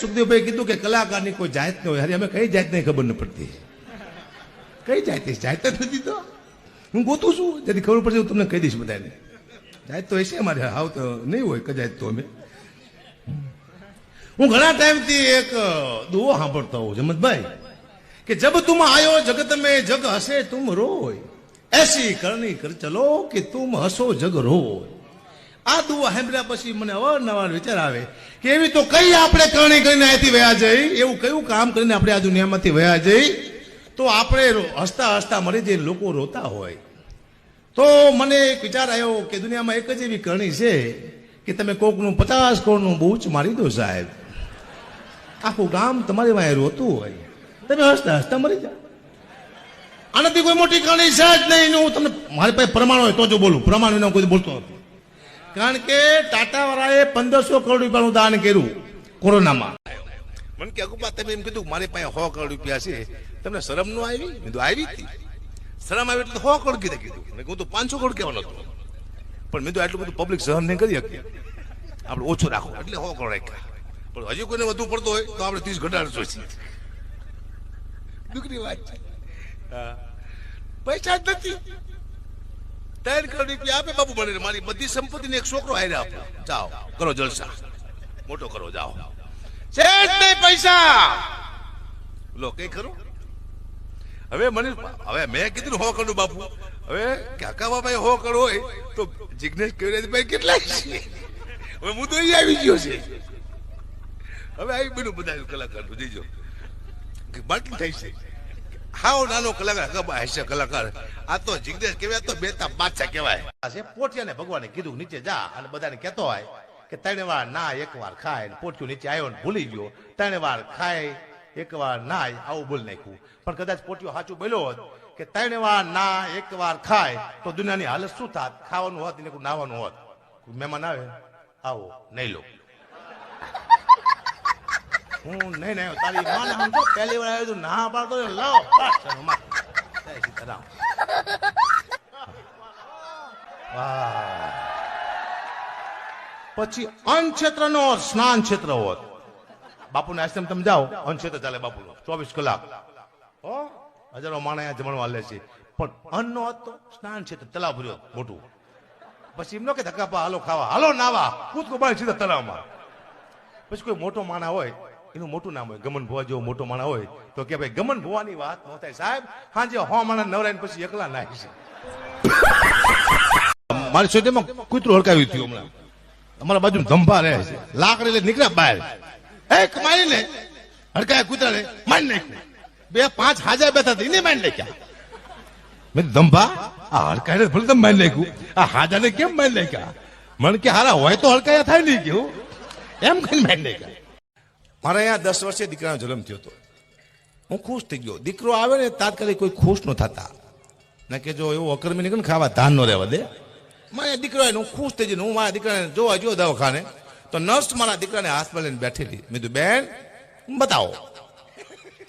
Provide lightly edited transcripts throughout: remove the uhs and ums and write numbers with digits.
સુખદેવભાઈ કીધું કે કલાકારની કોઈ જાત ન હોય. અરે અમે કઈ જાત નહીં ખબર ન પડતી. કઈ જાત જાત જ નથી. તો હું ગોતું છું જેથી ખબર પડશે હું તમને કહી દઈશ બધાને. જાત તો હશે અમારે, આવ તો નહીં હોય કજાત તો અમે. હું ઘણા ટાઈમથી એક દુઓ સાંભળતો હોઉં જમતભાઈ કે જબ તુમ આયો જગત में જગ હસે તુમ રોય, એસી કરણી કર ચલો કે તુમ હસો જગ રોય. આ દુઓ સાંભળ્યા પછી મને અવારનવાર વિચાર આવે કે એવી તો કઈ આપણે કરણી કરીને અહીંથી વયા જઈ, એવું કયું કામ કરીને આપણે આ દુનિયામાંથી વયા જઈ તો આપણે હસતા હસતા મરી જઈને લોકો રોતા હોય. તો મને એક વિચાર આવ્યો કે દુનિયામાં એક જ એવી કરણી છે કે તમે કોકનું 50 કરોડનું બૂચ મારી દો સાહેબ, આખું ગામ તમારી વાંહે રોતું હોય, તમે હસતા હસતા મરી જાઓ. આનાથી કોઈ મોટી કરણી છે જ નહીં. હું તમને મારી પાસે પ્રમાણ હોય તો જો બોલું, પ્રમાણ વિના કોઈ બોલતો નથી. કારણ કે ટાટા વાળાએ 1500 કરોડ રૂપિયાનું દાન કર્યું કોરોનામાં. મને કે અગુપા તમે એમ કીધું મારી પાસે 100 કરોડ રૂપિયા છે, તમને શરમ નો આવી? મેં તો આવી હતી. શરમ આવી એટલે 100 કરોડ કીધું. હું તો 500 કરોડ કહેવાનો હતો, પણ મેં તો આટલું બધું પબ્લિક સહન નહીં કરી શકે, આપણે ઓછું રાખો એટલે 100 કરોડ રાખ્યા. પણ હજી કોઈને વધુ પડતો હોય તો આપણે 30 ઘટાડશો. દુઃખની વાત છે. પૈસા જ નથી. 3 કરોડ રૂપિયા આપે બાપુ બને મારી બધી સંપત્તિને એક છોકરો હારે આપો, જાઓ કરો જલસા, મોટો કરો, જાઓ. શેઠ નહીં પૈસા લો કઈ ખરું. હવે મને હવે મેં કીધું 100 કરોડ બાપુ. હવે કાકા બાપા 100 કરોડ હોય તો જિગ્નેશ કેવડિયાભાઈ કેટલા છે? હવે હું તો અહીંયા આવી ગયો છે. હવે આવી બન્યું બધા કલાકાર જોઈજો બાટલી થઈ છે. હાવ નાનો કલાકાર હશે કલાકાર. આ તો જિગ્નેશ કહેવાય તો બેતા બાદશાહ કહેવાય. પોઠિયાને ભગવાને કીધું નીચે જા અને બધાને કહેતો હોય કે 3 વાર ના 1 વાર ખાય. પોઠિયું નીચે આવ્યો ને ભૂલી ગયો, 3 વાર ખાય 1 વાર નાય, આવું બોલી નાખ્યું. પણ કદાચ પોઠિયો સાચું બોલ્યો હોત કે 3 વાર ના 1 વાર ખાય તો દુનિયાની હાલત શું થાત? ખાવાનું હોત ને નાવાનું હોત. મહેમાન આવે, આવો નહીં લો. હું નહીં તારી માને સમજો પહેલી વાર આવ્યું ના પાડતો લાવો પછી અન્ન ક્ષેત્ર નો સ્નાન ક્ષેત્ર હોત. બાપુના આશ્રમ તમે જાઓ, અન્ન ક્ષેત્ર ચાલે બાપુનો 24 કલાક. હજારો માણસ જમણવા લે છે. પણ અન્ન નો હોત તો સ્નાન ક્ષેત્ર તલાવ ભર્યો મોટું. પછી એમ ન કે ધક્કાપા હાલો ખાવા, હાલો નાવા, કૂદકો બાળી સીધા તલાવમાં. પછી કોઈ મોટો માણા હોય એનું મોટું નામ હોય, ગમન ભુવા જેવો મોટો માણા હોય તો કે ભાઈ ગમન ભુવાની વાત ન થાય સાહેબ, હાજે 100 માણા નવરાઈને પછી એકલા નાય છે. મારી સોસાયટીમાં કૂતરું હડકાવ્યું થયું હમણાં. અમારા બાજુ ધંભા રહે છે, લાકડી લઈને નીકળ્યા બહાર, એક મારીને હડકાયા કૂતરાને મારી નાખ્યું. 2-5 હાજર બેઠા હતા એને મારી નાખ્યા. મેં ધંભા આ હડકાય ભલે તમે મારી નાખ્યું, આ હાજાને કેમ મારી નાખ્યા? મને કે હારા હોય તો હડકાયા થાય નહીં કેવું એમ કઈ મારી નાખ્યા. મારા અહીંયા 10 વર્ષે દીકરાનો જન્મ થયો હતો. હું ખુશ થઈ ગયો. દીકરો આવે ને તાત્કાલિક કોઈ ખુશ ન થતા, ના કે જો એવું અકર્મી નીકળે ને ખાવા ધાન ન રહેવા દે. મારા દીકરો આવે હું ખુશ થઈ જઈને હું મારા દીકરાને જોવા ગયો દવાખાને તો નર્સ મારા દીકરાને હાથમાં લઈને બેઠેલી. મેં કીધું બેન બતાવો,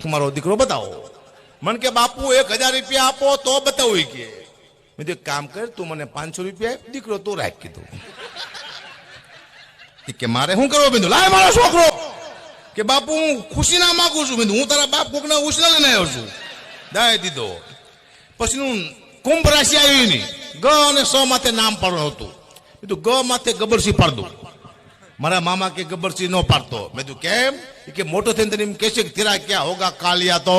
તમારો દીકરો બતાવો. મને કે બાપુ 1000 રૂપિયા આપો તો બતાવું કે. મેં કીધું કામ કર તું મને 500 રૂપિયા આપ, દીકરો તું રાખ કીધું. કે મારે શું કરવું? મેં કીધું લાય મારો છોકરો. કે બાપુ હું ખુશી ના માંગુ છું. મેં હું તારા બાપ કોકના ઉછલા લઈને આવ્યો છું. દાય દીધો. પછી હું કુંભ રાશિ આવી ની ગ અને સ માથે નામ પાડવાનું હતું. મેં ગ માથે ગબ્બરસિંહ પાડ દઉં. મારા મામા કે ગબ્બરસિંહ નો પાડતો. મેં તું કેમ? કે મોટો થઈને તને એમ કહેશે કે તેરા ક્યાં હોગા કાલિયા તો